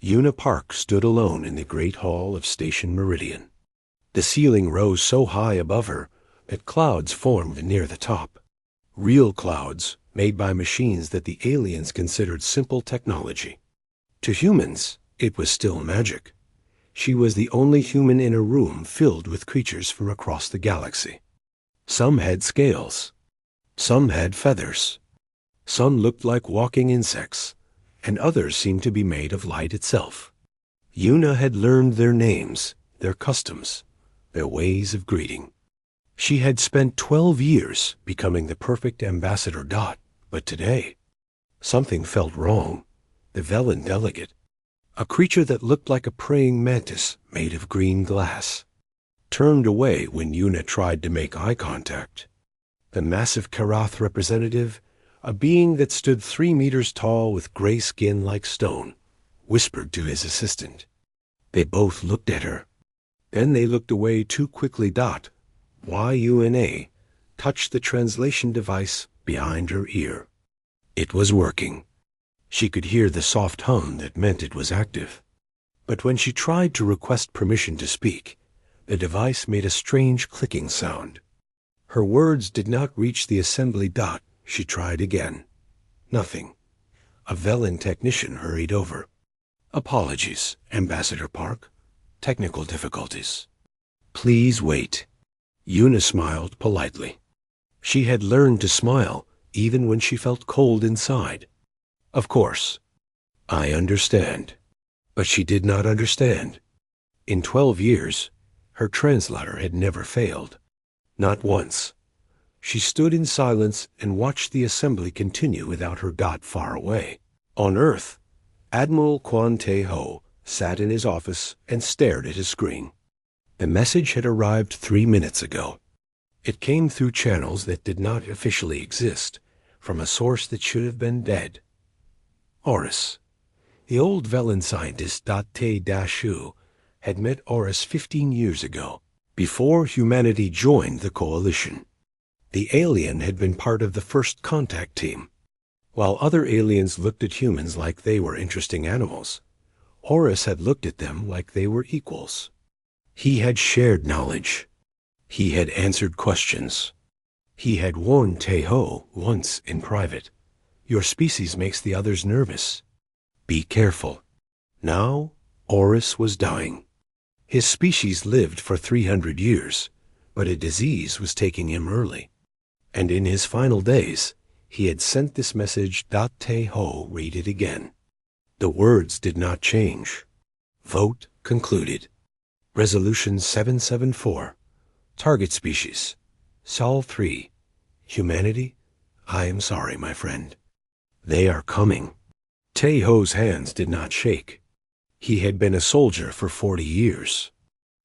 Una Park stood alone in the great hall of Station Meridian. The ceiling rose so high above her that clouds formed near the top. Real clouds made by machines that the aliens considered simple technology. To humans, it was still magic. She was the only human in a room filled with creatures from across the galaxy. Some had scales. Some had feathers. Some looked like walking insects, and others seemed to be made of light itself. Una had learned their names, their customs, their ways of greeting. She had spent 12 years becoming the perfect ambassador Dot, but today, something felt wrong. The Velen delegate, a creature that looked like a praying mantis made of green glass, turned away when Una tried to make eye contact. The massive Karath representative, a being that stood 3 meters tall with gray skin like stone, whispered to his assistant. They both looked at her. Then they looked away too quickly. Una touched the translation device behind her ear. It was working. She could hear the soft hum that meant it was active. But when she tried to request permission to speak, the device made a strange clicking sound. Her words did not reach the assembly. She tried again. Nothing. A Velen technician hurried over. Apologies, Ambassador Park. Technical difficulties. Please wait. Una smiled politely. She had learned to smile even when she felt cold inside. Of course. I understand. But she did not understand. In 12 years, her translator had never failed. Not once. She stood in silence and watched the assembly continue without her Dot far away. On Earth, Admiral Quan Te Ho sat in his office and stared at his screen. The message had arrived 3 minutes ago. It came through channels that did not officially exist, from a source that should have been dead. Oris. The old Velen scientist Te-Dashu had met Oris 15 years ago, before humanity joined the coalition. The alien had been part of the first contact team. While other aliens looked at humans like they were interesting animals, Oris had looked at them like they were equals. He had shared knowledge. He had answered questions. He had warned Te-Ho once in private. Your species makes the others nervous. Be careful. Now, Oris was dying. His species lived for 300 years, but a disease was taking him early. And in his final days, he had sent this message. Te-Ho read it again. The words did not change. Vote concluded. Resolution 774. Target species. Sol 3. Humanity, I am sorry, my friend. They are coming. Te-Ho's hands did not shake. He had been a soldier for 40 years.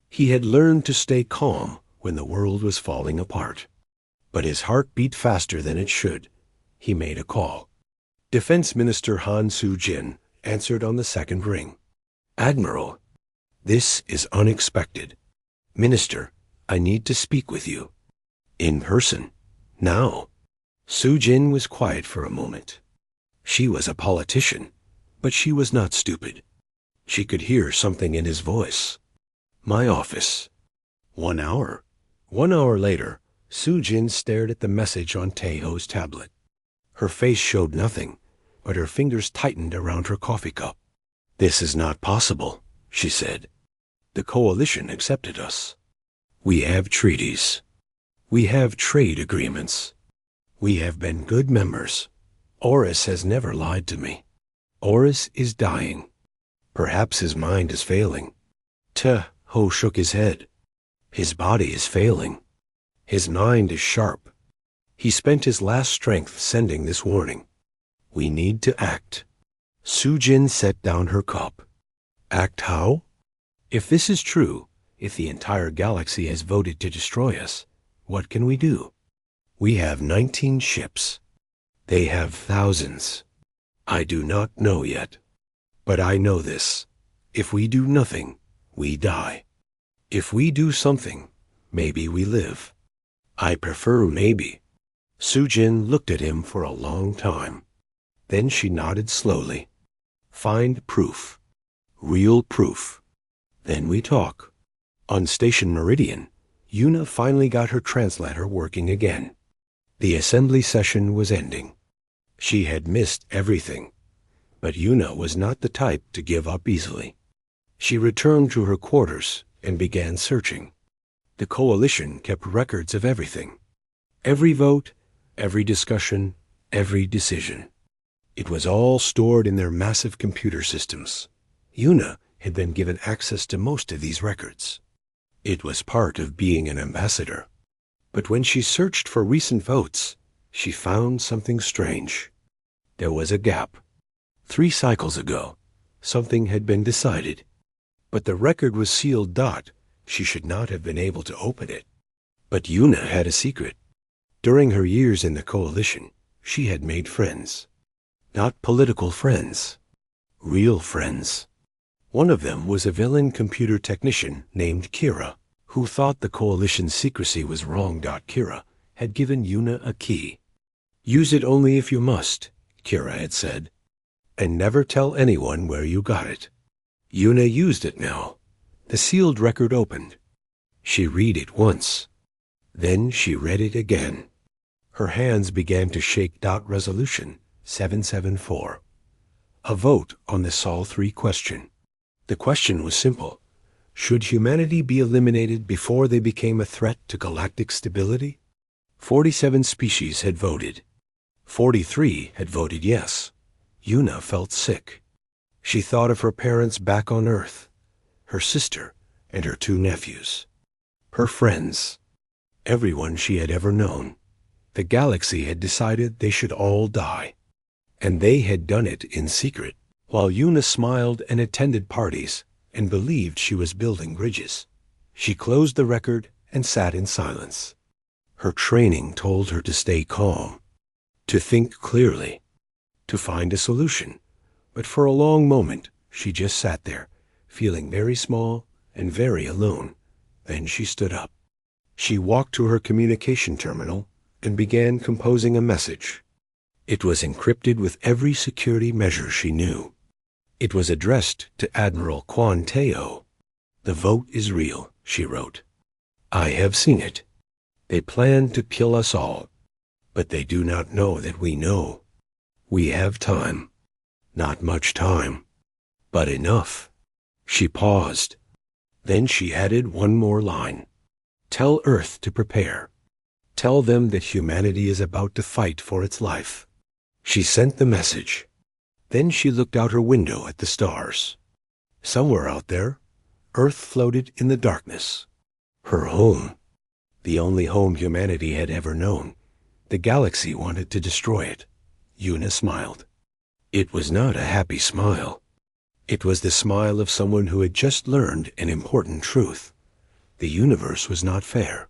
He had learned to stay calm when the world was falling apart. But his heart beat faster than it should. He made a call. Defense Minister Han Soo-jin answered on the second ring. Admiral, this is unexpected. Minister, I need to speak with you. In person. Now. Soo-jin was quiet for a moment. She was a politician, but she was not stupid. She could hear something in his voice. My office. 1 hour. 1 hour later, Soo-jin stared at the message on Te-Ho's tablet. Her face showed nothing, but her fingers tightened around her coffee cup. This is not possible, she said. The coalition accepted us. We have treaties. We have trade agreements. We have been good members. Oris has never lied to me. Oris is dying. Perhaps his mind is failing. Te-Ho shook his head. His body is failing. His mind is sharp. He spent his last strength sending this warning. We need to act. Soo-jin set down her cup. Act how? If this is true, if the entire galaxy has voted to destroy us, what can we do? We have 19 ships. They have thousands. I do not know yet. But I know this. If we do nothing, we die. If we do something, maybe we live. I prefer maybe. Soo-jin looked at him for a long time. Then she nodded slowly. Find proof. Real proof. Then we talk. On Station Meridian, Una finally got her translator working again. The assembly session was ending. She had missed everything, but Una was not the type to give up easily. She returned to her quarters and began searching. The coalition kept records of everything. Every vote, every discussion, every decision. It was all stored in their massive computer systems. Una had been given access to most of these records. It was part of being an ambassador. But when she searched for recent votes, she found something strange. There was a gap. 3 cycles ago, something had been decided. But the record was sealed. She should not have been able to open it. But Una had a secret. During her years in the coalition, she had made friends. Not political friends. Real friends. One of them was a villain computer technician named Kira, who thought the coalition's secrecy was wrong. Kira had given Una a key. Use it only if you must, Kira had said, and never tell anyone where you got it. Una used it now. The sealed record opened. She read it once. Then she read it again. Her hands began to shake. Resolution 774. A vote on the Sol 3 question. The question was simple. Should humanity be eliminated before they became a threat to galactic stability? 47 species had voted. 43 had voted yes. Una felt sick. She thought of her parents back on Earth, her sister and her 2 nephews, her friends, everyone she had ever known. The galaxy had decided they should all die, and they had done it in secret, while Una smiled and attended parties and believed she was building bridges. She closed the record and sat in silence. Her training told her to stay calm, to think clearly, to find a solution. But for a long moment, she just sat there, feeling very small and very alone. Then she stood up. She walked to her communication terminal and began composing a message. It was encrypted with every security measure she knew. It was addressed to Admiral Quan Teo. The vote is real, she wrote. I have seen it. They plan to kill us all, but they do not know that we know. We have time. Not much time, but enough. She paused. Then she added one more line. Tell Earth to prepare. Tell them that humanity is about to fight for its life. She sent the message. Then she looked out her window at the stars. Somewhere out there, Earth floated in the darkness. Her home. The only home humanity had ever known. The galaxy wanted to destroy it. Una smiled. It was not a happy smile. It was the smile of someone who had just learned an important truth. The universe was not fair,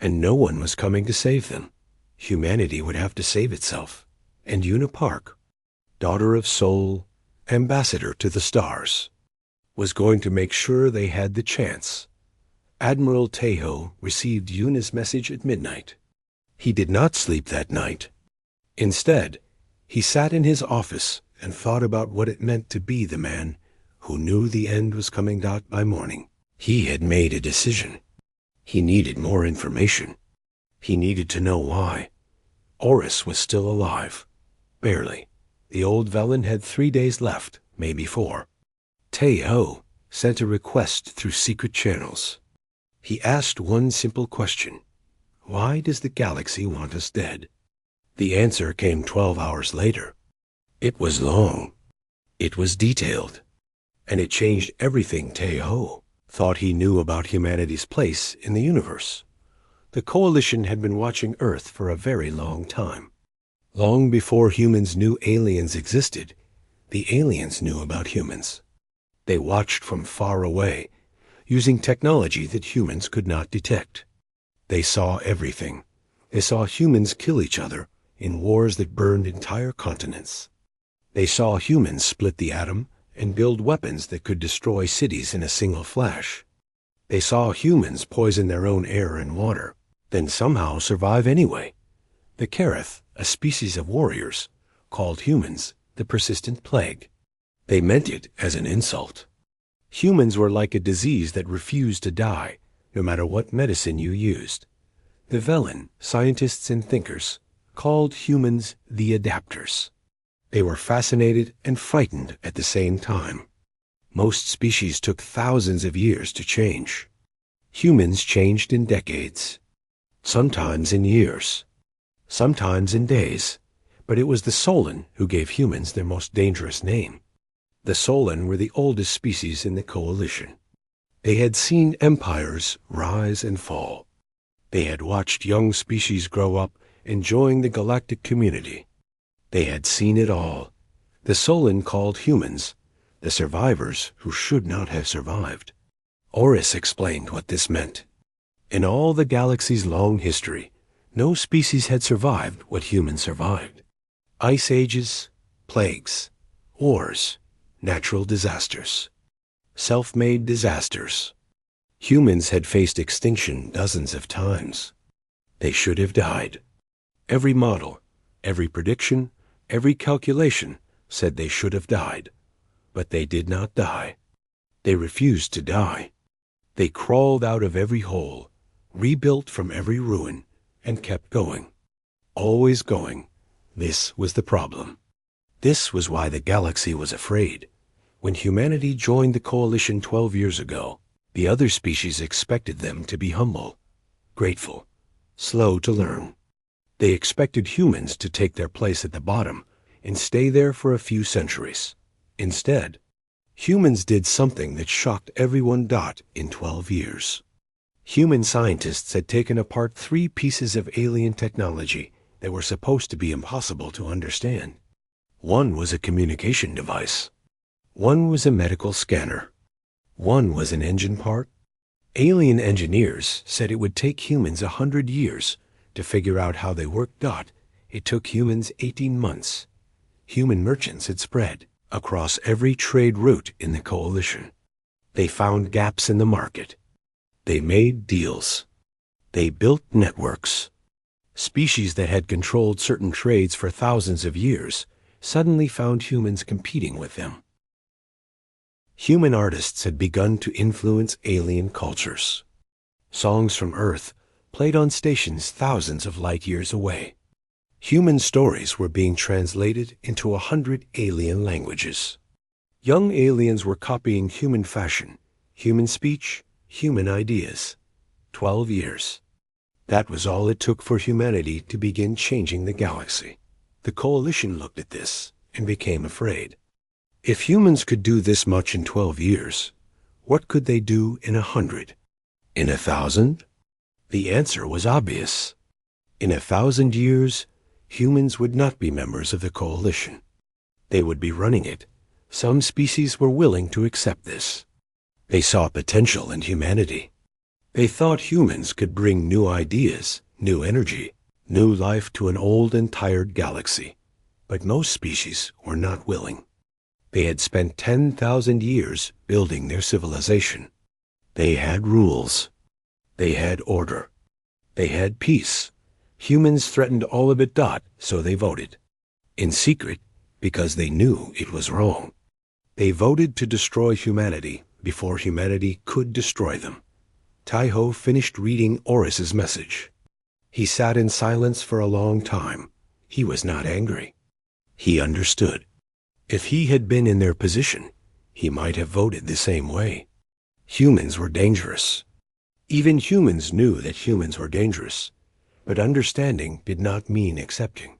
and no one was coming to save them. Humanity would have to save itself. And Una Park, daughter of Sol, ambassador to the stars, was going to make sure they had the chance. Admiral Tejo received Una's message at midnight. He did not sleep that night. Instead, he sat in his office and thought about what it meant to be the man who knew the end was coming. By morning, he had made a decision. He needed more information. He needed to know why. Oris was still alive. Barely. The old Velen had 3 days left, maybe 4. Tejo sent a request through secret channels. He asked one simple question. Why does the galaxy want us dead? The answer came 12 hours later. It was long. It was detailed. And it changed everything Tejo thought he knew about humanity's place in the universe. The Coalition had been watching Earth for a very long time. Long before humans knew aliens existed, the aliens knew about humans. They watched from far away, using technology that humans could not detect. They saw everything. They saw humans kill each other in wars that burned entire continents. They saw humans split the atom and build weapons that could destroy cities in a single flash. They saw humans poison their own air and water, then somehow survive anyway. The Kareth, a species of warriors, called humans the persistent plague. They meant it as an insult. Humans were like a disease that refused to die, no matter what medicine you used. The Velen, scientists and thinkers, called humans the adapters. They were fascinated and frightened at the same time. Most species took thousands of years to change. Humans changed in decades, sometimes in years, sometimes in days, but it was the Solan who gave humans their most dangerous name. The Solan were the oldest species in the coalition. They had seen empires rise and fall. They had watched young species grow up, enjoying the galactic community. They had seen it all. The Solan called humans the survivors who should not have survived. Oris explained what this meant. In all the galaxy's long history, no species had survived what humans survived. Ice ages, plagues, wars, natural disasters, self-made disasters. Humans had faced extinction dozens of times. They should have died. Every model, every prediction, every calculation said they should have died. But they did not die. They refused to die. They crawled out of every hole, rebuilt from every ruin, and kept going. Always going. This was the problem. This was why the galaxy was afraid. When humanity joined the coalition 12 years ago, the other species expected them to be humble, grateful, slow to learn. They expected humans to take their place at the bottom and stay there for a few centuries. Instead, humans did something that shocked everyone in 12 years. Human scientists had taken apart 3 pieces of alien technology that were supposed to be impossible to understand. One was a communication device. One was a medical scanner. One was an engine part. Alien engineers said it would take humans 100 years to figure out how they worked. It took humans 18 months. Human merchants had spread across every trade route in the coalition. They found gaps in the market. They made deals. They built networks. Species that had controlled certain trades for thousands of years suddenly found humans competing with them. Human artists had begun to influence alien cultures. Songs from Earth played on stations thousands of light years away. Human stories were being translated into 100 alien languages. Young aliens were copying human fashion, human speech, human ideas. 12 years. That was all it took for humanity to begin changing the galaxy. The coalition looked at this and became afraid. If humans could do this much in 12 years, what could they do in 100? In 1,000? The answer was obvious. In 1,000 years, humans would not be members of the coalition. They would be running it. Some species were willing to accept this. They saw potential in humanity. They thought humans could bring new ideas, new energy, new life to an old and tired galaxy. But most species were not willing. They had spent 10,000 years building their civilization. They had rules. They had order. They had peace. Humans threatened all of it. So they voted. In secret, because they knew it was wrong. They voted to destroy humanity before humanity could destroy them. Taiho finished reading Oris's message. He sat in silence for a long time. He was not angry. He understood. If he had been in their position, he might have voted the same way. Humans were dangerous. Even humans knew that humans were dangerous, but understanding did not mean accepting.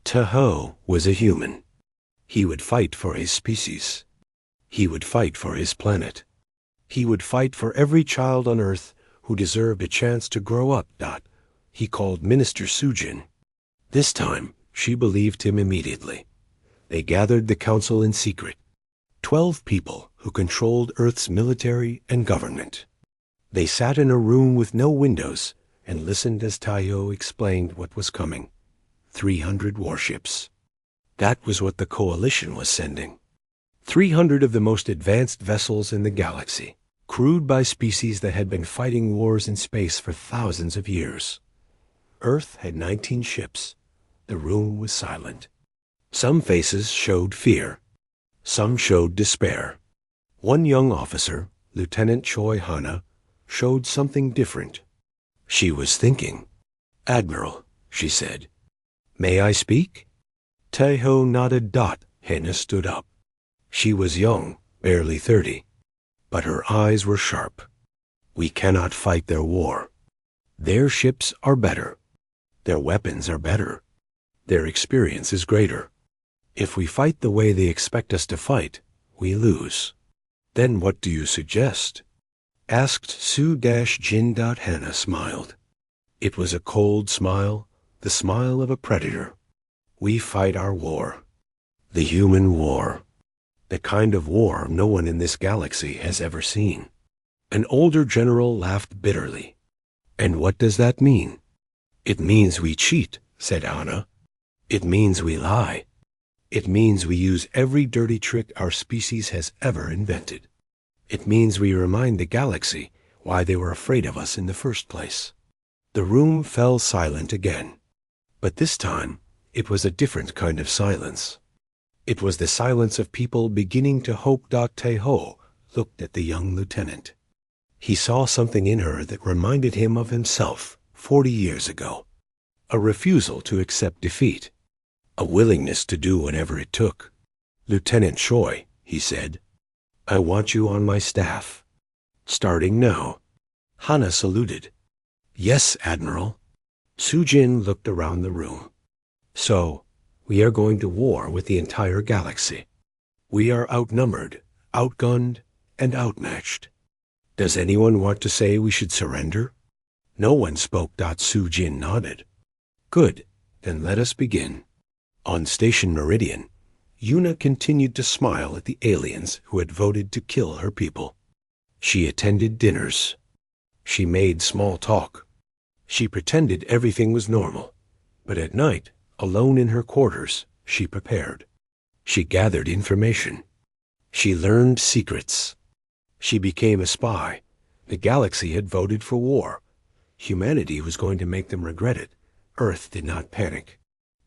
Tahoe was a human. He would fight for his species. He would fight for his planet. He would fight for every child on Earth who deserved a chance to grow up. He called Minister Sujin. This time, she believed him immediately. They gathered the council in secret. 12 people who controlled Earth's military and government. They sat in a room with no windows and listened as Taiho explained what was coming. 300 warships. That was what the coalition was sending. 300 of the most advanced vessels in the galaxy, crewed by species that had been fighting wars in space for thousands of years. Earth had 19 ships. The room was silent. Some faces showed fear. Some showed despair. One young officer, Lieutenant Choi Hana, showed something different. She was thinking. "Admiral," she said, "may I speak?" Taeho nodded. Hana stood up. She was young, barely 30, but her eyes were sharp. "We cannot fight their war. Their ships are better. Their weapons are better. Their experience is greater. If we fight the way they expect us to fight, we lose." "Then what do you suggest?" asked Su-Jin. Hana smiled. It was a cold smile, the smile of a predator. "We fight our war. The human war. The kind of war no one in this galaxy has ever seen." An older general laughed bitterly. "And what does that mean?" "It means we cheat," said Anna. "It means we lie. It means we use every dirty trick our species has ever invented. It means we remind the galaxy why they were afraid of us in the first place." The room fell silent again. But this time, it was a different kind of silence. It was the silence of people beginning to hope. Taeho looked at the young lieutenant. He saw something in her that reminded him of himself 40 years ago. A refusal to accept defeat. A willingness to do whatever it took. "Lieutenant Choi," he said, "I want you on my staff. Starting now." Hana saluted. "Yes, Admiral." Sujin looked around the room. "So, we are going to war with the entire galaxy. We are outnumbered, outgunned, and outmatched. Does anyone want to say we should surrender?" No one spoke. Sujin nodded. "Good, then let us begin." On Station Meridian, Yuna continued to smile at the aliens who had voted to kill her people. She attended dinners. She made small talk. She pretended everything was normal, but at night, alone in her quarters, she prepared. She gathered information. She learned secrets. She became a spy. The galaxy had voted for war. Humanity was going to make them regret it. Earth did not panic.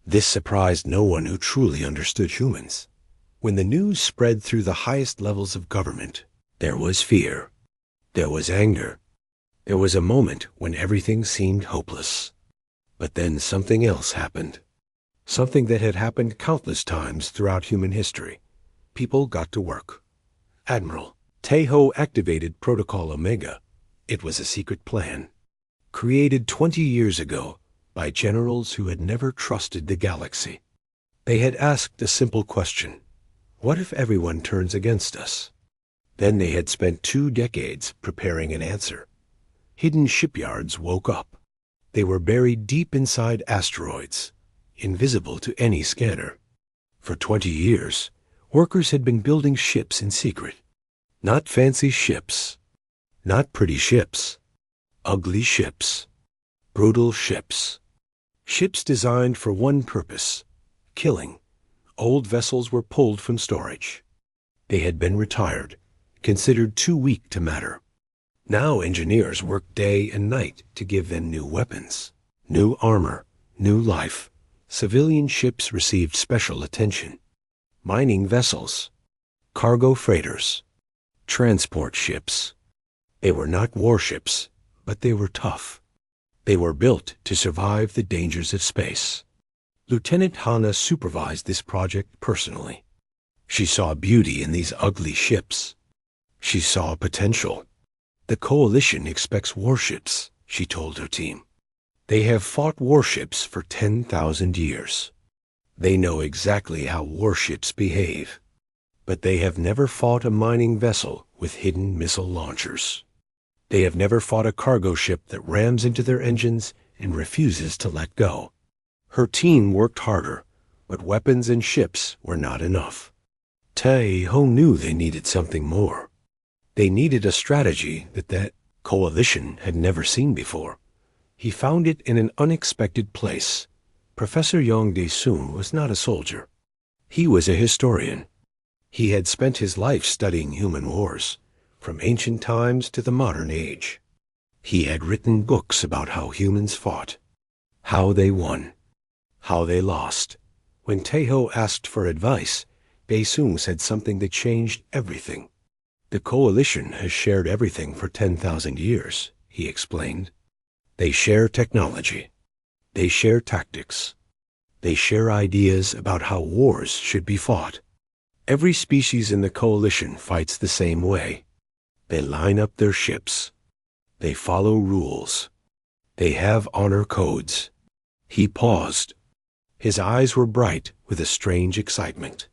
This surprised no one who truly understood humans. When the news spread through the highest levels of government, there was fear. There was anger. There was a moment when everything seemed hopeless. But then something else happened. Something that had happened countless times throughout human history. People got to work. "Admiral, Taeho activated Protocol Omega. It was a secret plan, created 20 years ago by generals who had never trusted the galaxy. They had asked a simple question: what if everyone turns against us? Then they had spent 2 decades preparing an answer. Hidden shipyards woke up. They were buried deep inside asteroids, invisible to any scanner. For 20 years, workers had been building ships in secret. Not fancy ships, not pretty ships, ugly ships, brutal ships. Ships designed for one purpose: killing. Old vessels were pulled from storage. They had been retired, considered too weak to matter. Now engineers worked day and night to give them new weapons, new armor, new life. Civilian ships received special attention. Mining vessels, cargo freighters, transport ships. They were not warships, but they were tough. They were built to survive the dangers of space. Lieutenant Hana supervised this project personally. She saw beauty in these ugly ships. She saw potential. "The Coalition expects warships," she told her team. "They have fought warships for 10,000 years. They know exactly how warships behave. But they have never fought a mining vessel with hidden missile launchers. They have never fought a cargo ship that rams into their engines and refuses to let go." Her team worked harder, but weapons and ships were not enough. Taeho knew they needed something more. They needed a strategy that coalition had never seen before. He found it in an unexpected place. Professor Yong Dae-soon was not a soldier. He was a historian. He had spent his life studying human wars, from ancient times to the modern age. He had written books about how humans fought, how they won, how they lost. When Taeho asked for advice, Dae-soon said something that changed everything. The Coalition has shared everything for 10,000 years, he explained. They share technology. They share tactics. They share ideas about how wars should be fought. Every species in the Coalition fights the same way. They line up their ships. They follow rules. They have honor codes. He paused. His eyes were bright with a strange excitement.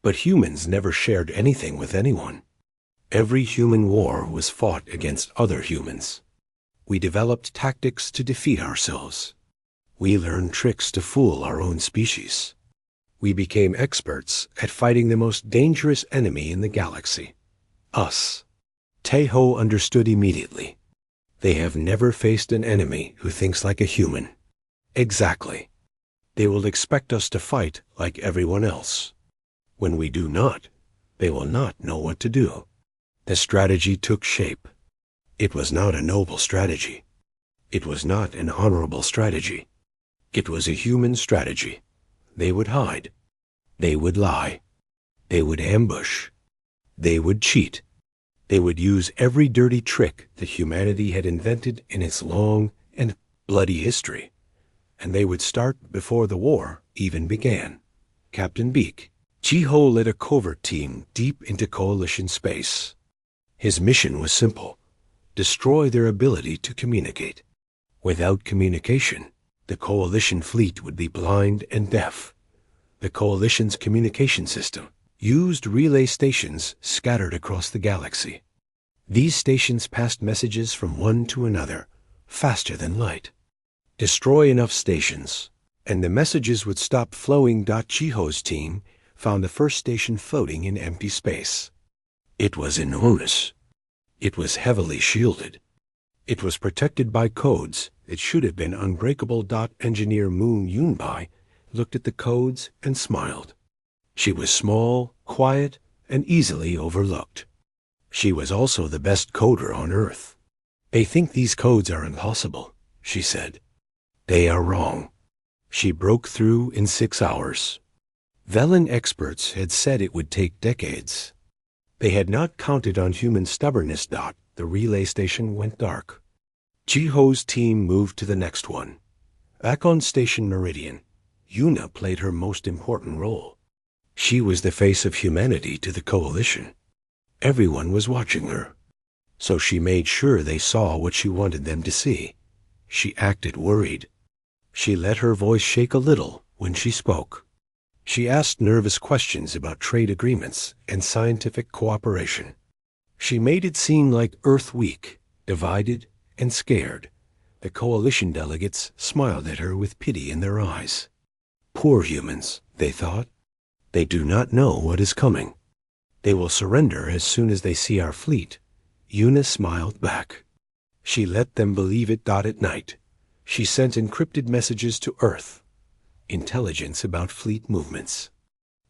But humans never shared anything with anyone. Every human war was fought against other humans. We developed tactics to defeat ourselves. We learned tricks to fool our own species. We became experts at fighting the most dangerous enemy in the galaxy, us. Tejo understood immediately. They have never faced an enemy who thinks like a human. Exactly. They will expect us to fight like everyone else. When we do not, they will not know what to do. The strategy took shape. It was not a noble strategy. It was not an honorable strategy. It was a human strategy. They would hide. They would lie. They would ambush. They would cheat. They would use every dirty trick that humanity had invented in its long and bloody history. And they would start before the war even began. Captain Beak. Jiho led a covert team deep into Coalition space. His mission was simple: destroy their ability to communicate. Without communication, the Coalition fleet would be blind and deaf. The Coalition's communication system used relay stations scattered across the galaxy. These stations passed messages from one to another, faster than light. Destroy enough stations, and the messages would stop flowing. Jiho's team found the first station floating in empty space. It was enormous. It was heavily shielded. It was protected by codes that should have been unbreakable. Engineer Moon Yunbai looked at the codes and smiled. She was small, quiet, and easily overlooked. She was also the best coder on Earth. They think these codes are impossible, she said. They are wrong. She broke through in 6 hours. Velen experts had said it would take decades. They had not counted on human stubbornness. The relay station went dark. Jiho's team moved to the next one. Back on Station Meridian, Yuna played her most important role. She was the face of humanity to the Coalition. Everyone was watching her, so she made sure they saw what she wanted them to see. She acted worried. She let her voice shake a little when she spoke. She asked nervous questions about trade agreements and scientific cooperation. She made it seem like Earth weak, divided, and scared. The Coalition delegates smiled at her with pity in their eyes. Poor humans, they thought. They do not know what is coming. They will surrender as soon as they see our fleet. Yuna smiled back. She let them believe it. At night, she sent encrypted messages to Earth. Intelligence about fleet movements.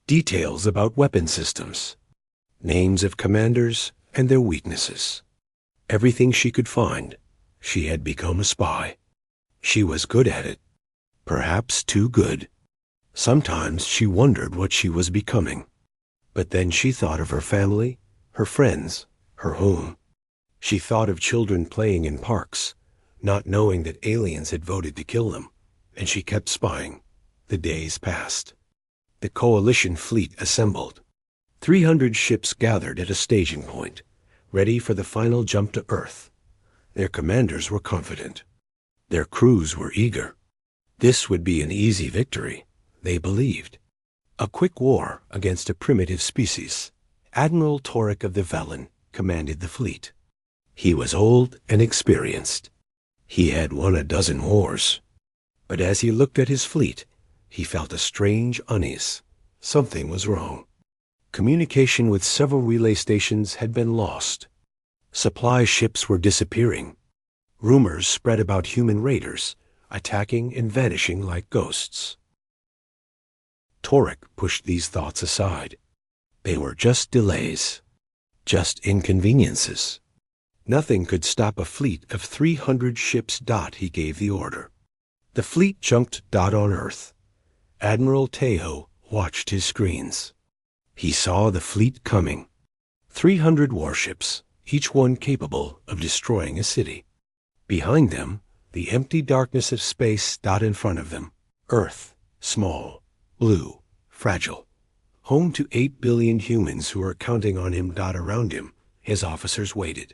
Details about weapon systems. Names of commanders and their weaknesses. Everything she could find. She had become a spy. She was good at it. Perhaps too good. Sometimes she wondered what she was becoming. But then she thought of her family, her friends, her home. She thought of children playing in parks, not knowing that aliens had voted to kill them, and she kept spying. The days passed. The Coalition fleet assembled. 300 ships gathered at a staging point, ready for the final jump to Earth. Their commanders were confident. Their crews were eager. This would be an easy victory, they believed. A quick war against a primitive species. Admiral Torek of the Velen commanded the fleet. He was old and experienced. He had won a dozen wars. But as he looked at his fleet, he felt a strange unease. Something was wrong. Communication with several relay stations had been lost. Supply ships were disappearing. Rumors spread about human raiders, attacking and vanishing like ghosts. Torek pushed these thoughts aside. They were just delays, just inconveniences. Nothing could stop a fleet of 300 ships. He gave the order. The fleet jumped. On Earth. Admiral Tejo watched his screens. He saw the fleet coming. 300 warships, each one capable of destroying a city. Behind them, the empty darkness of space dot in front of them. Earth, small, blue, fragile. Home to 8 billion humans who are counting on him. Around him, his officers waited.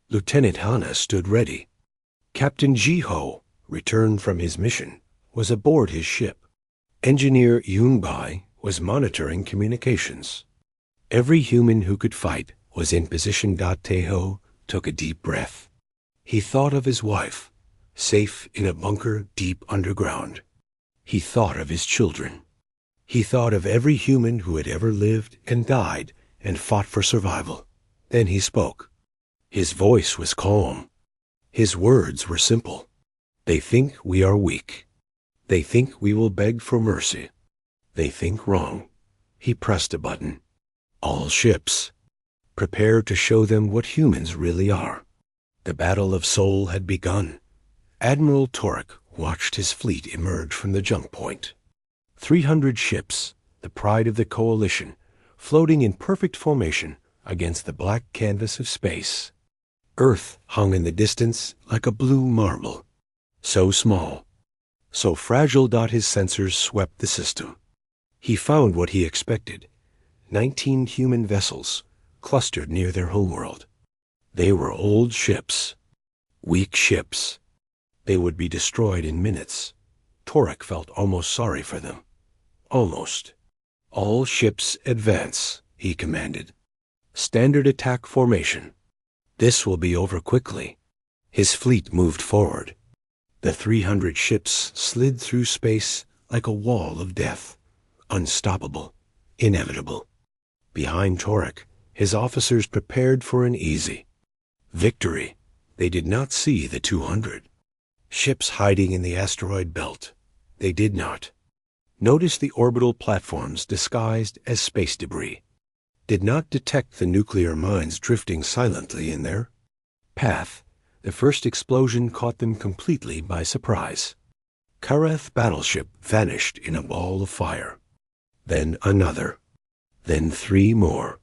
Lieutenant Hana stood ready. Captain Ji-ho, returned from his mission, was aboard his ship. Engineer Yoon-bai was monitoring communications. Every human who could fight was in position. Tae-ho took a deep breath. He thought of his wife, safe in a bunker deep underground. He thought of his children. He thought of every human who had ever lived and died and fought for survival. Then he spoke. His voice was calm. His words were simple. They think we are weak. They think we will beg for mercy. They think wrong. He pressed a button. All ships, prepare to show them what humans really are. The Battle of Seoul had begun. Admiral Torek watched his fleet emerge from the junk point. 300 ships, the pride of the coalition, floating in perfect formation against the black canvas of space. Earth hung in the distance like a blue marble. So small, so fragile. His sensors swept the system. He found what he expected. 19 human vessels clustered near their homeworld. They were old ships, weak ships. They would be destroyed in minutes. Torek felt almost sorry for them. Almost. All ships advance, he commanded. Standard attack formation. This will be over quickly. His fleet moved forward. The 300 ships slid through space like a wall of death. Unstoppable, inevitable. Behind Torek, his officers prepared for an easy victory. They did not see the 200 ships hiding in the asteroid belt. They did not notice the orbital platforms disguised as space debris. Did not detect the nuclear mines drifting silently in their path. The first explosion caught them completely by surprise. Karath battleship vanished in a ball of fire. Then another. Then 3 more.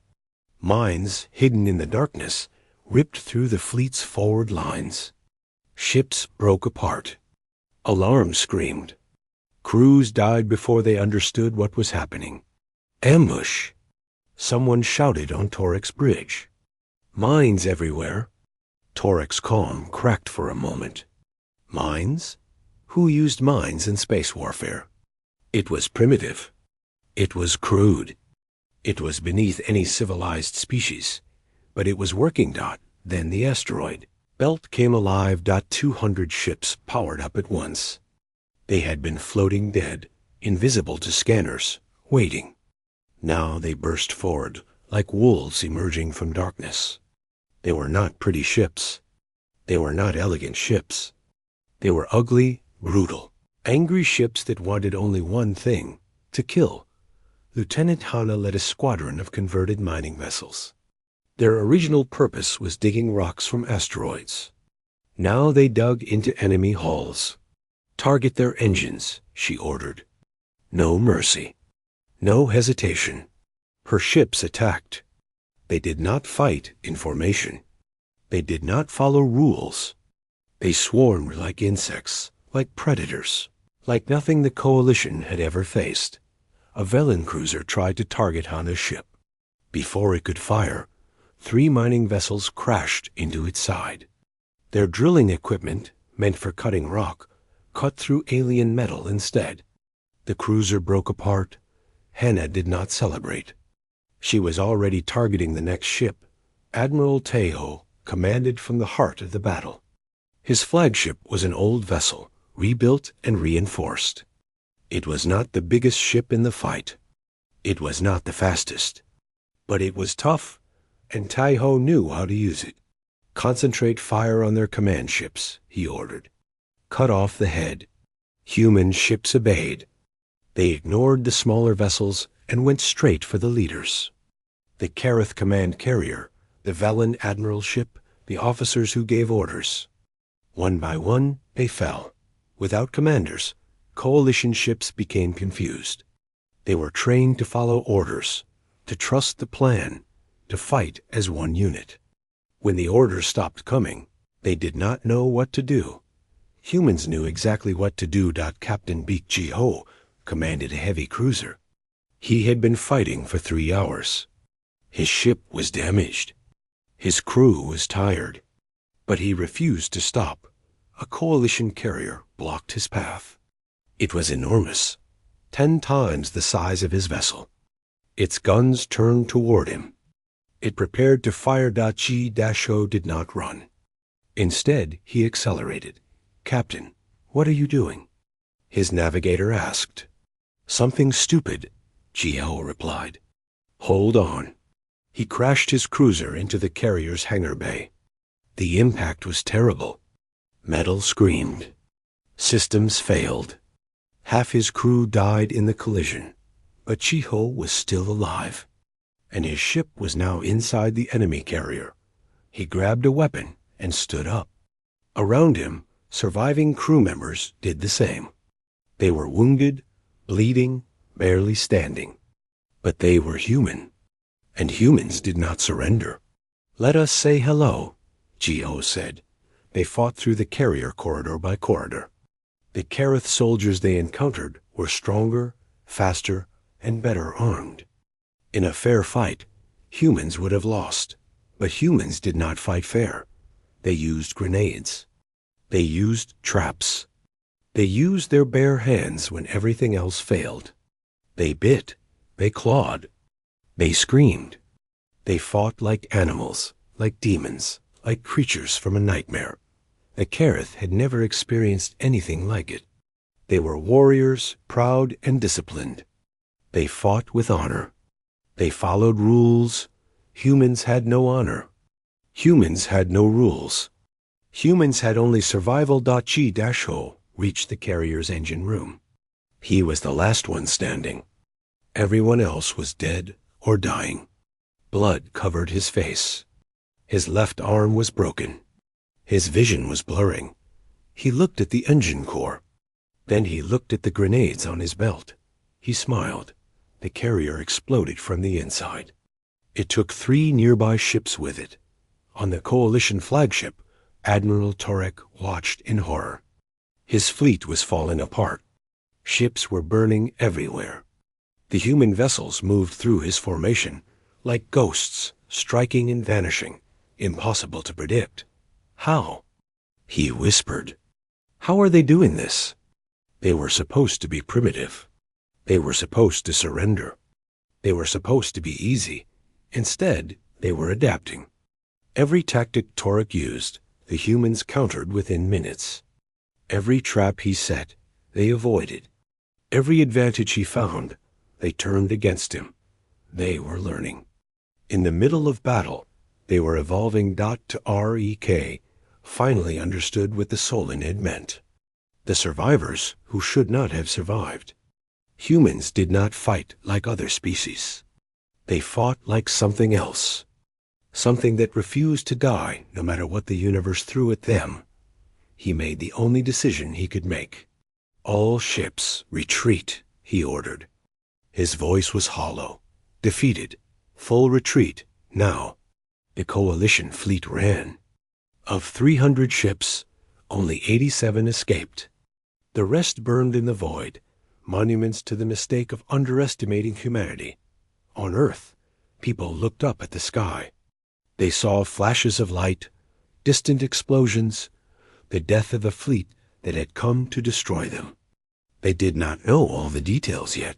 Mines, hidden in the darkness, ripped through the fleet's forward lines. Ships broke apart. Alarms screamed. Crews died before they understood what was happening. Ambush! Someone shouted on Torek's bridge. Mines everywhere. Torek's calm cracked for a moment. Mines? Who used mines in space warfare? It was primitive. It was crude. It was beneath any civilized species. But it was working. Then the asteroid belt came alive. 200 ships powered up at once. They had been floating dead, invisible to scanners, waiting. Now they burst forward like wolves emerging from darkness. They were not pretty ships. They were not elegant ships. They were ugly, brutal, angry ships that wanted only one thing: to kill. Lieutenant Hana led a squadron of converted mining vessels. Their original purpose was digging rocks from asteroids. Now they dug into enemy hulls. Target their engines, she ordered. No mercy. No hesitation. Her ships attacked. They did not fight in formation. They did not follow rules. They swarmed like insects, like predators, like nothing the coalition had ever faced. A Velen cruiser tried to target Hana's ship. Before it could fire, 3 mining vessels crashed into its side. Their drilling equipment, meant for cutting rock, cut through alien metal instead. The cruiser broke apart. Hana did not celebrate. She was already targeting the next ship. Admiral Tae-ho commanded from the heart of the battle. His flagship was an old vessel, rebuilt and reinforced. It was not the biggest ship in the fight. It was not the fastest. But it was tough, and Tae-ho knew how to use it. Concentrate fire on their command ships, he ordered. Cut off the head. Human ships obeyed. They ignored the smaller vessels and went straight for the leaders. The Karath command carrier, the Velen admiral ship, the officers who gave orders. One by one, they fell. Without commanders, coalition ships became confused. They were trained to follow orders, to trust the plan, to fight as one unit. When the orders stopped coming, they did not know what to do. Humans knew exactly what to do. Captain Beak Ji-ho commanded a heavy cruiser. He had been fighting for 3 hours. His ship was damaged. His crew was tired. But he refused to stop. A coalition carrier blocked his path. It was enormous, 10 times the size of his vessel. Its guns turned toward him. It prepared to fire. Ji-ho did not run. Instead, he accelerated. "Captain, what are you doing?" his navigator asked. "Something stupid," Ji-ho replied. "Hold on." He crashed his cruiser into the carrier's hangar bay. The impact was terrible. Metal screamed. Systems failed. Half his crew died in the collision, but Ji-ho was still alive, and his ship was now inside the enemy carrier. He grabbed a weapon and stood up. Around him, surviving crew members did the same. They were wounded, bleeding, barely standing. But they were human, and humans did not surrender. "Let us say hello," Ji-ho said. They fought through the carrier corridor by corridor. The Kareth soldiers they encountered were stronger, faster, and better armed. In a fair fight, humans would have lost, but humans did not fight fair. They used grenades. They used traps. They used their bare hands when everything else failed. They bit. They clawed. They screamed. They fought like animals, like demons, like creatures from a nightmare. The Kareth had never experienced anything like it. They were warriors, proud and disciplined. They fought with honor. They followed rules. Humans had no honor. Humans had no rules. Humans had only survival. Ji-ho reached the carrier's engine room. He was the last one standing. Everyone else was dead or dying. Blood covered his face. His left arm was broken. His vision was blurring. He looked at the engine core. Then he looked at the grenades on his belt. He smiled. The carrier exploded from the inside. It took 3 nearby ships with it. On the coalition flagship, Admiral Torek watched in horror. His fleet was falling apart. Ships were burning everywhere. The human vessels moved through his formation like ghosts, striking and vanishing, impossible to predict. How? He whispered. How are they doing this? They were supposed to be primitive. They were supposed to surrender. They were supposed to be easy. Instead, they were adapting. Every tactic Torek used, the humans countered within minutes. Every trap he set, they avoided. Every advantage he found, they turned against him. They were learning. In the middle of battle, they were evolving. Rek finally understood what the Solonid meant. The survivors who should not have survived. Humans did not fight like other species. They fought like something else. Something that refused to die no matter what the universe threw at them. He made the only decision he could make. "All ships, retreat," he ordered. His voice was hollow. Defeated. Full retreat, now. The coalition fleet ran. Of 300 ships, only 87 escaped. The rest burned in the void, monuments to the mistake of underestimating humanity. On Earth, people looked up at the sky. They saw flashes of light, distant explosions, the death of a fleet that had come to destroy them. They did not know all the details yet,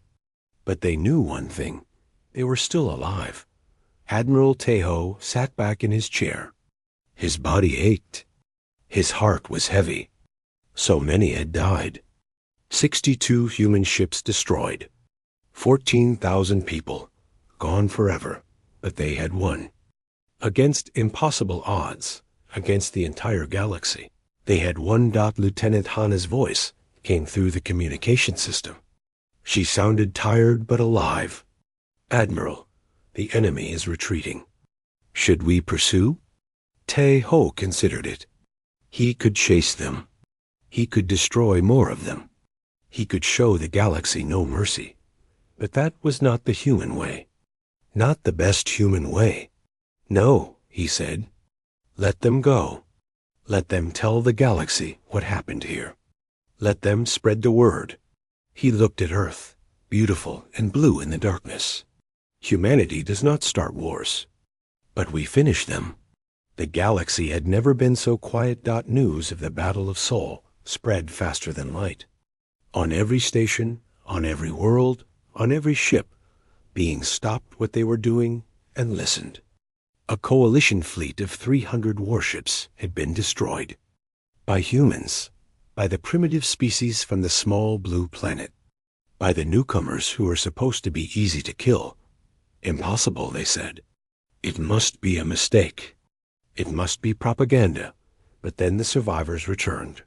but they knew one thing. They were still alive. Admiral Teho sat back in his chair. His body ached. His heart was heavy. So many had died. 62 human ships destroyed. 14,000 people, gone forever, but they had won. Against impossible odds, against the entire galaxy, they had won. Lieutenant Hana's voice came through the communication system. She sounded tired but alive. "Admiral, the enemy is retreating. Should we pursue?" Te-ho considered it. He could chase them. He could destroy more of them. He could show the galaxy no mercy. But that was not the human way. Not the best human way. No, he said. Let them go. Let them tell the galaxy what happened here. Let them spread the word. He looked at Earth, beautiful and blue in the darkness. Humanity does not start wars, but we finish them. The galaxy had never been so quiet. News of the Battle of Sol spread faster than light. On every station, on every world, on every ship, beings stopped what they were doing and listened. A coalition fleet of 300 warships had been destroyed. By humans, by the primitive species from the small blue planet, by the newcomers who were supposed to be easy to kill. Impossible, they said. It must be a mistake. It must be propaganda. But then the survivors returned.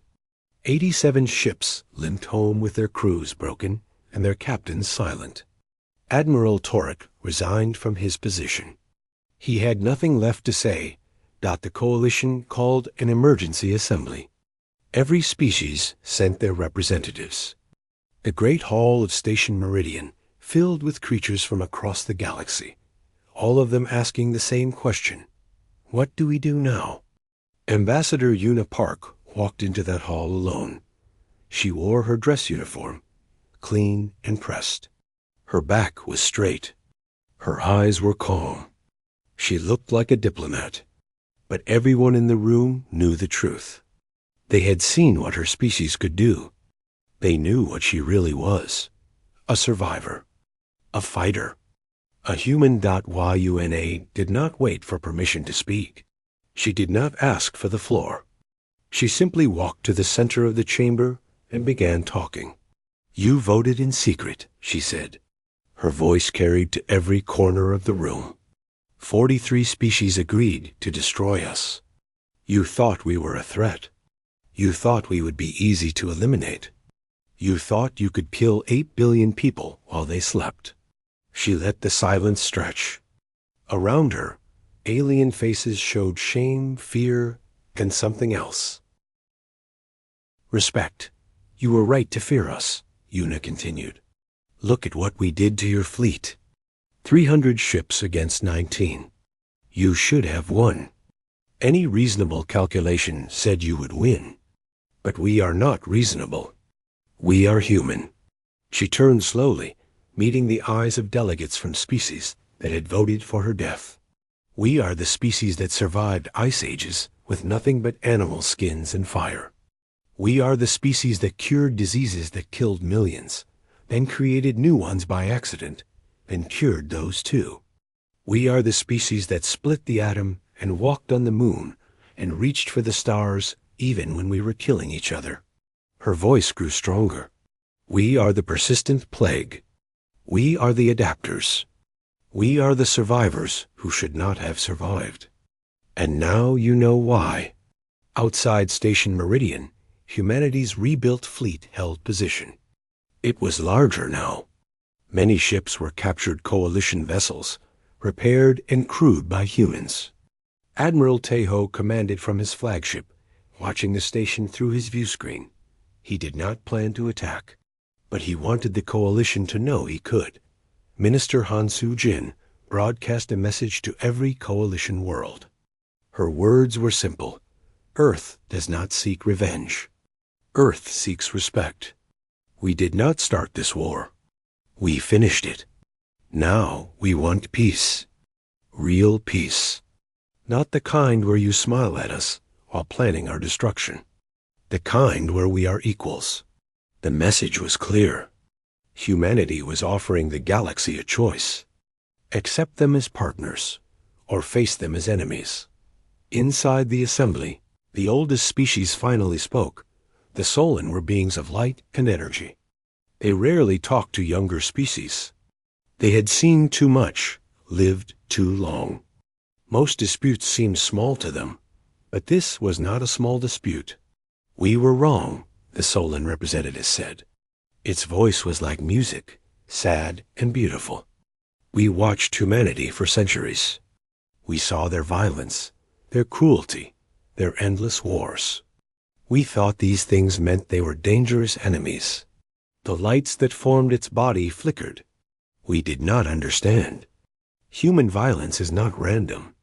87 ships limped home with their crews broken and their captains silent. Admiral Torek resigned from his position. He had nothing left to say. The coalition called an emergency assembly. Every species sent their representatives. The great hall of Station Meridian filled with creatures from across the galaxy, all of them asking the same question. What do we do now? Ambassador Una Park walked into that hall alone. She wore her dress uniform, clean and pressed. Her back was straight. Her eyes were calm. She looked like a diplomat. But everyone in the room knew the truth. They had seen what her species could do. They knew what she really was. A survivor. A fighter. A human. Yuna did not wait for permission to speak. She did not ask for the floor. She simply walked to the center of the chamber and began talking. You voted in secret, she said. Her voice carried to every corner of the room. 43 species agreed to destroy us. You thought we were a threat. You thought we would be easy to eliminate. You thought you could kill 8 billion people while they slept. She let the silence stretch. Around her, alien faces showed shame, fear, and something else. Respect. You were right to fear us, Una continued. Look at what we did to your fleet. 300 ships against 19. You should have won. Any reasonable calculation said you would win. But we are not reasonable. We are human. She turned slowly, meeting the eyes of delegates from species that had voted for her death. We are the species that survived ice ages with nothing but animal skins and fire. We are the species that cured diseases that killed millions, then created new ones by accident, and cured those too. We are the species that split the atom and walked on the moon and reached for the stars even when we were killing each other. Her voice grew stronger. We are the persistent plague. We are the adapters. We are the survivors who should not have survived. And now you know why. Outside Station Meridian, humanity's rebuilt fleet held position. It was larger now. Many ships were captured coalition vessels, repaired and crewed by humans. Admiral Tejo commanded from his flagship, watching the station through his viewscreen. He did not plan to attack, but he wanted the coalition to know he could. Minister Han Soo-jin broadcast a message to every coalition world. Her words were simple. Earth does not seek revenge. Earth seeks respect. We did not start this war. We finished it. Now we want peace. Real peace. Not the kind where you smile at us while planning our destruction. The kind where we are equals. The message was clear. Humanity was offering the galaxy a choice. Accept them as partners, or face them as enemies. Inside the assembly, the oldest species finally spoke. The Solan were beings of light and energy. They rarely talked to younger species. They had seen too much, lived too long. Most disputes seemed small to them, but this was not a small dispute. We were wrong, the Solan representative said. Its voice was like music, sad and beautiful. We watched humanity for centuries. We saw their violence, their cruelty, their endless wars. We thought these things meant they were dangerous enemies. The lights that formed its body flickered. We did not understand. Human violence is not random.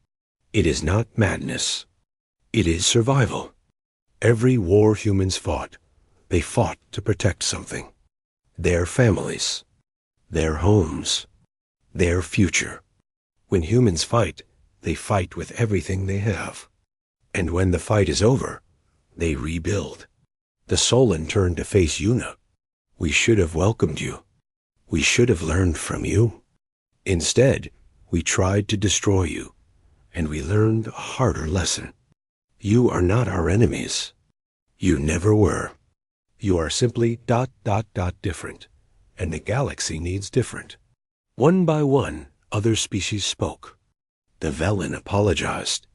It is not madness. It is survival. Every war humans fought, they fought to protect something. Their families, their homes, their future. When humans fight, they fight with everything they have. And when the fight is over, they rebuild. The Solon turned to face Yuna. We should have welcomed you. We should have learned from you. Instead, we tried to destroy you, and we learned a harder lesson. You are not our enemies. You never were. You are simply ... different, and the galaxy needs different. One by one, other species spoke. The Velen apologized.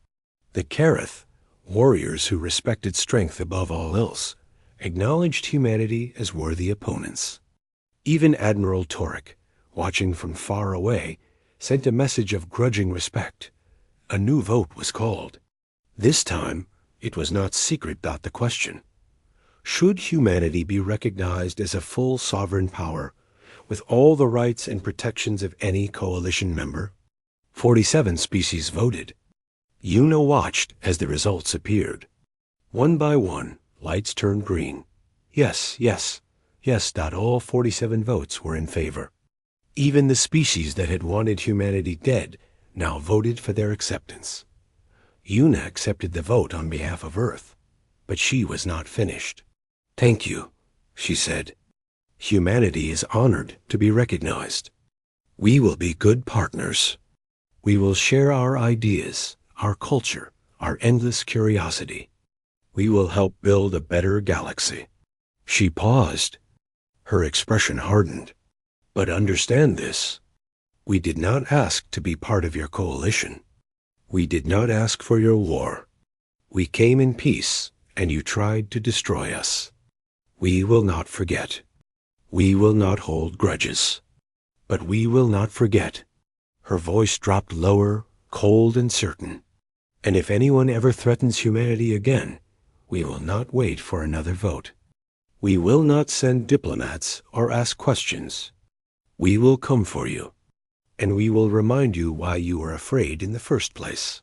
The Kareth, warriors who respected strength above all else, acknowledged humanity as worthy opponents. Even Admiral Torek, watching from far away, sent a message of grudging respect. A new vote was called. This time, it was not secret about the question. Should humanity be recognized as a full sovereign power, with all the rights and protections of any coalition member? 47 species voted. Yuna watched as the results appeared. One by one, lights turned green. Yes, yes, yes. All 47 votes were in favor. Even the species that had wanted humanity dead now voted for their acceptance. Yuna accepted the vote on behalf of Earth, but she was not finished. Thank you, she said. Humanity is honored to be recognized. We will be good partners. We will share our ideas, our culture, our endless curiosity. We will help build a better galaxy. She paused. Her expression hardened. But understand this. We did not ask to be part of your coalition. We did not ask for your war. We came in peace, and you tried to destroy us. We will not forget. We will not hold grudges. But we will not forget. Her voice dropped lower, cold and certain. And if anyone ever threatens humanity again, we will not wait for another vote. We will not send diplomats or ask questions. We will come for you, and we will remind you why you were afraid in the first place.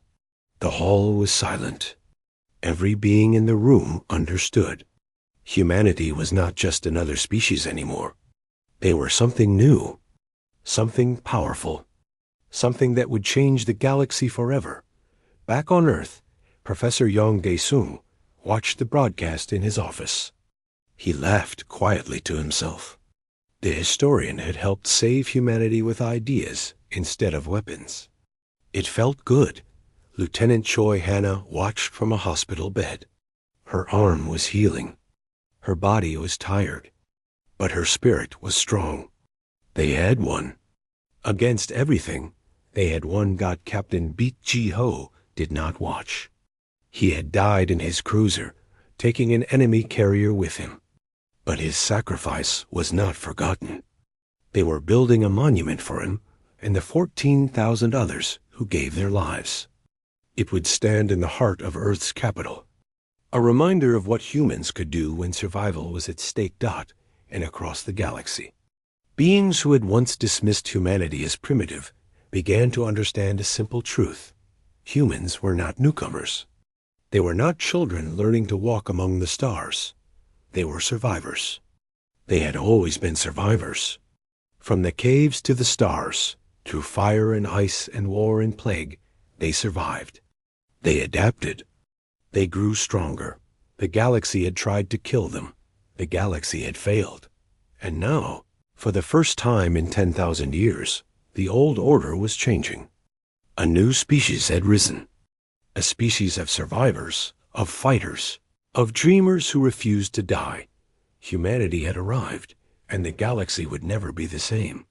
The hall was silent. Every being in the room understood. Humanity was not just another species anymore. They were something new, something powerful, something that would change the galaxy forever. Back on Earth, Professor Yong Dae-sung watched the broadcast in his office. He laughed quietly to himself. The historian had helped save humanity with ideas instead of weapons. It felt good. Lieutenant Choi Hannah watched from a hospital bed. Her arm was healing. Her body was tired, but her spirit was strong. They had won. Against everything, they had won. God Captain Beat Ji-ho did not watch. He had died in his cruiser, taking an enemy carrier with him. But his sacrifice was not forgotten. They were building a monument for him and the 14,000 others who gave their lives. It would stand in the heart of Earth's capital, a reminder of what humans could do when survival was at stake. And across the galaxy, beings who had once dismissed humanity as primitive began to understand a simple truth. Humans were not newcomers. They were not children learning to walk among the stars. They were survivors. They had always been survivors. From the caves to the stars, through fire and ice and war and plague, they survived. They adapted. They grew stronger. The galaxy had tried to kill them. The galaxy had failed. And now, for the first time in 10,000 years, the old order was changing. A new species had risen. A species of survivors, of fighters, of dreamers who refused to die. Humanity had arrived, and the galaxy would never be the same.